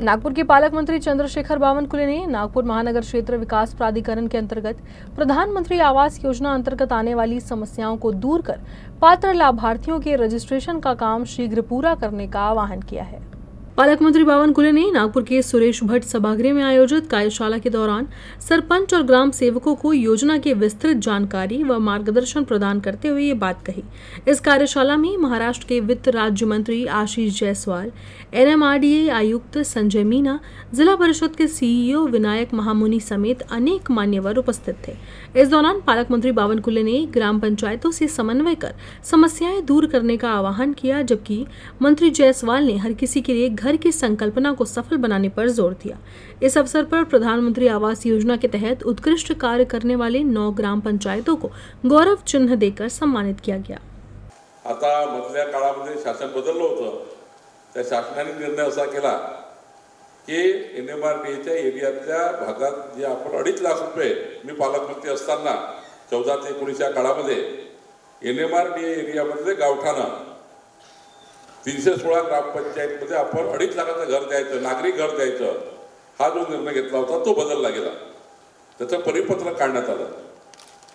नागपुर के पालक मंत्री चंद्रशेखर बावनकुले ने नागपुर महानगर क्षेत्र विकास प्राधिकरण के अंतर्गत प्रधानमंत्री आवास योजना अंतर्गत आने वाली समस्याओं को दूर कर पात्र लाभार्थियों के रजिस्ट्रेशन का काम शीघ्र पूरा करने का आह्वान किया है। पालक मंत्री बावनकुले ने नागपुर के सुरेश भट्ट सभागृह में आयोजित कार्यशाला के दौरान सरपंच और ग्राम सेवकों को योजना की विस्तृत जानकारी व मार्गदर्शन प्रदान करते हुए ये बात कही। इस कार्यशाला में महाराष्ट्र के वित्त राज्य मंत्री आशीष जायसवाल, NMRDA आयुक्त संजय मीना, जिला परिषद के CEO विनायक महामुनि समेत अनेक मान्यवर उपस्थित थे। इस दौरान पालक मंत्री बावनकुले ने ग्राम पंचायतों से समन्वय कर समस्याएं दूर करने का आह्वान किया, जबकि मंत्री जायसवाल ने हर किसी के लिए घर की संकल्पना को सफल बनाने पर जोर दिया। इस अवसर पर प्रधानमंत्री आवास योजना के तहत उत्कृष्ट कार्य करने वाले 9 ग्राम पंचायतों को गौरव चिन्ह देकर सम्मानित किया गया। आता मधल्या काळामध्ये शासन बदललं होतं, त्या शासनाने निर्णय असा केला की NMRDAच्या एरियातल्या भागात जे आपण 2.5 लाख रुपये, मी पालकमंत्री असताना 14 ते 19 या काळामध्ये NMRDA एरियामध्ये गावठाणं 316 ग्रामपंचायतमध्ये आपण 2.5 लाखाचं घर द्यायचं, नागरिक घर द्यायचं, हा जो निर्णय घेतला होता तो बदलला गेला। त्याचं परिपत्र काढण्यात आलं।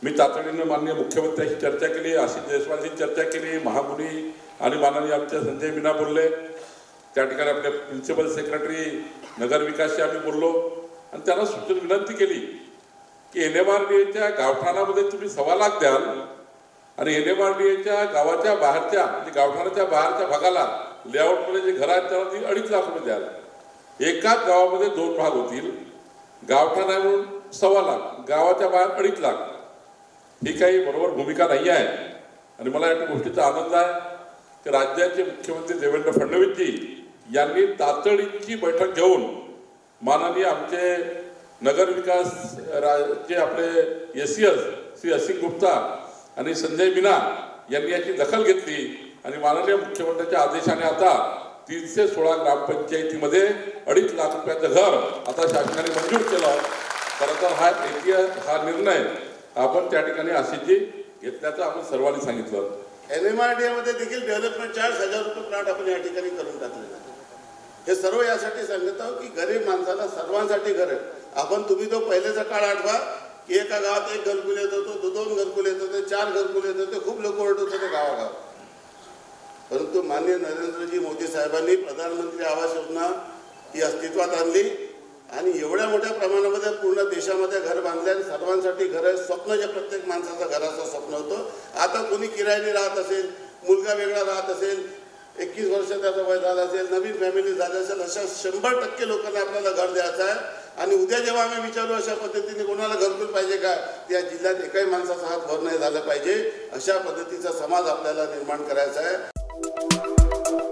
मी तातडीने माननीय मुख्यमंत्र्यांशी चर्चा केली, आशीष जायसवालशी चर्चा केली, महामुनी आणि माननीय आमचे संजय मीना बोलले, त्या ठिकाणी आपले प्रिन्सिपल सेक्रेटरी नगर विकासशी आम्ही बोललो आणि त्यांना सूचना विनंती केली की NMRDAच्या गावठाणामध्ये तुम्ही 1.25 लाख द्याल आणि NMRDAच्या गावाच्या बाहेरच्या म्हणजे गावठाणाच्या बाहेरच्या भागाला लेआउटमध्ये जे घर आहेत त्याला 2.5 लाख रुपये द्याल। एकाच गावामध्ये 2 भाग होतील, गावठाणा म्हणून 1.25 लाख, गावाच्या बाहेर 2.5 लाख। ही काही बरोबर भूमिका नाही आहे आणि मला या गोष्टीचा आनंद आहे की राज्याचे मुख्यमंत्री देवेंद्र फडणवीसजी यांनी तातडीची बैठक घेऊन माननीय आमचे नगर विकास जे आपले SCS श्री असिंग गुप्ता आणि संजय मीना यांनी याची दखल घेतली आणि माननीय मुख्यमंत्र्यांच्या आदेशाने आता 316 ग्रामपंचायतीमध्ये 2.5 लाख रुपयाचं घर आता शासनाने मंजूर केलं। खरं तर हा निर्णय आपण त्या ठिकाणी आशीषजी घेतल्याचं आपण सर्वांनी सांगितलं। NMRDA मध्ये देखील डेव्हलपमेंट 40,000 रुपये प्लॉट आपण या ठिकाणी करून टाकले। हे सर्व यासाठी सांगत आहोत की गरीब माणसाला सर्वांसाठी घर आहे। आपण तुम्ही तो पहिलेचा काळ आठवा की एका गावात 1 घरकुल येत होतं, 2 घरकुल येत होते, 4 घरकुल येत होते, खूप लोक ओरडत होते गावागाव। परंतु माननीय नरेंद्रजी मोदी साहेबांनी प्रधानमंत्री आवास योजना ही अस्तित्वात आणली आणि एवढ्या मोठ्या प्रमाणामध्ये पूर्ण देशामध्ये घर बांधले आणि सर्वांसाठी घर स्वप्न जे प्रत्येक माणसाचं घराचं स्वप्न होतं। आता कोणी किरायाने राहत असेल, मुलगा वेगळा राहत असेल, 21 वर्ष त्याचं वय झालं असेल, नवीन फॅमिली झाली असेल, अशा 100% लोकांना आपल्याला घर द्यायचं आहे। आणि उद्या जेव्हा आम्ही विचारू अशा पद्धतीने कोणाला घरकुल पाहिजे का, त्या जिल्ह्यात एकही माणसाचा हात भर नाही झाला पाहिजे, अशा पद्धतीचा समाज आपल्याला निर्माण करायचा आहे।